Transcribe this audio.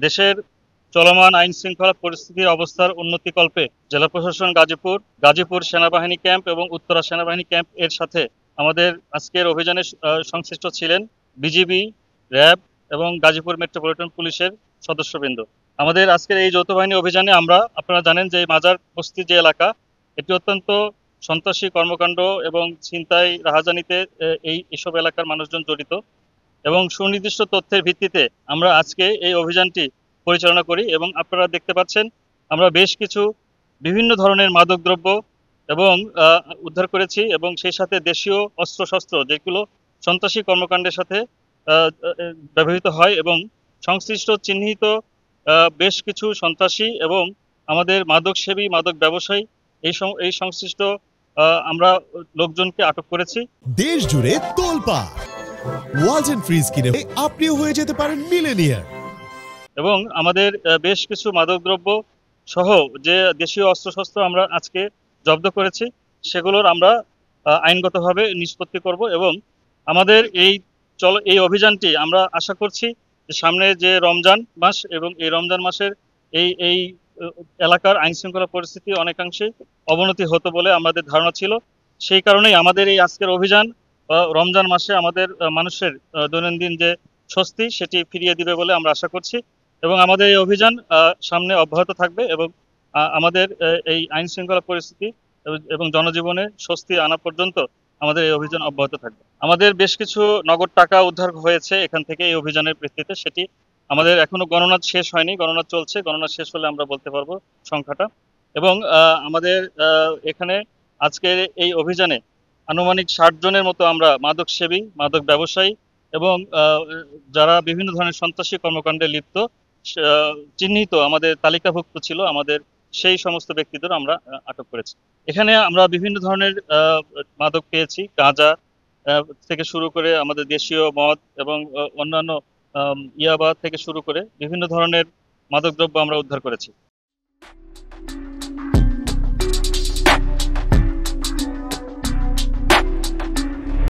দেশের চলমান আইন শৃঙ্খলা পরিস্থিতির অবস্থার উন্নতিকল্পে জেলা প্রশাসন গাজীপুর সেনাবাহিনী ক্যাম্প এবং উত্তরা সেনাবাহিনী ক্যাম্প এর সাথে আমাদের আজকের অভিযানে সংশ্লিষ্ট ছিলেন বিজিবি, র্যাব এবং গাজীপুর মেট্রোপলিটন পুলিশের সদস্যবৃন্দ। আমাদের আজকের এই যৌথ বাহিনী অভিযানে আপনারা জানেন যে মাজার বস্তি যে এলাকা, এটি অত্যন্ত সন্ত্রাসী কর্মকাণ্ড এবং ছিনতাই রাহাজানিতে এইসব এলাকার মানুষজন জড়িত এবং সুনির্দিষ্ট তথ্যের ভিত্তিতে আমরা আজকে এই অভিযানটি পরিচালনা করি এবং আপনারা দেখতে পাচ্ছেন আমরা বেশ কিছু বিভিন্ন ধরনের মাদকদ্রব্য এবং উদ্ধার করেছি এবং সেই সাথে দেশীয় অস্ত্রশস্ত্র যেগুলো সন্ত্রাসী কর্মকাণ্ডের সাথে ব্যবহৃত হয় এবং সংশ্লিষ্ট চিহ্নিত বেশ কিছু সন্ত্রাসী এবং আমাদের মাদকসেবী মাদক ব্যবসায়ী এই সংশ্লিষ্ট আমরা লোকজনকে আটক করেছি। দেশ জুড়ে তোলপাড় ওয়ালটন ফ্রিজ কিনে আপনিও হয়ে যেতে পারেন মিলেনিয়ার। এবং আমাদের বেশ কিছু মাদকদ্রব্য সহ যে দেশীয় অস্ত্রশস্ত্র আমরা আজকে জব্দ করেছি সেগুলোর আমরা আইনগতভাবে নিষ্পত্তি করব এবং আমাদের এই অভিযানটি আমরা আশা করছি যে সামনে যে রমজান মাস এবং এই রমজান মাসের এই এলাকার আইন শৃঙ্খলা পরিস্থিতি অনেকাংশে অবনতি হতো বলে আমাদের ধারণা ছিল। সেই কারণেই আমাদের এই আজকের অভিযান রমজান মাসে আমাদের মানুষের দৈনন্দিন যে স্বস্তি সেটি ফিরিয়ে দিবে বলে আমরা আশা করছি এবং আমাদের এই অভিযান সামনে অব্যাহত থাকবে এবং আমাদের এই আইন শৃঙ্খলা পরিস্থিতি এবং জনজীবনে স্বস্তি আনা পর্যন্ত আমাদের এই অভিযান অব্যাহত থাকবে। আমাদের বেশ কিছু নগদ টাকা উদ্ধার হয়েছে এখান থেকে এই অভিযানের ভিত্তিতে, সেটি আমাদের এখনো গণনা শেষ হয়নি, গণনা চলছে, গণনা শেষ হলে আমরা বলতে পারবো সংখ্যাটা। এবং আমাদের এখানে আজকের এই অভিযানে আনুমানিক 60 জনের মতো আমরা মাদক সেবী, মাদক ব্যবসায়ী এবং যারা বিভিন্ন ধরনের সন্ত্রাসী কর্মকাণ্ডে লিপ্ত চিহ্নিত আমাদের তালিকাভুক্ত ছিল আমাদের সেই সমস্ত ব্যক্তিদের আমরা আটক করেছি। এখানে আমরা বিভিন্ন ধরনের মাদক পেয়েছি, গাঁজা থেকে শুরু করে আমাদের দেশীয় মদ এবং অন্যান্য ইয়াবা থেকে শুরু করে বিভিন্ন ধরনের মাদকদ্রব্য আমরা উদ্ধার করেছি।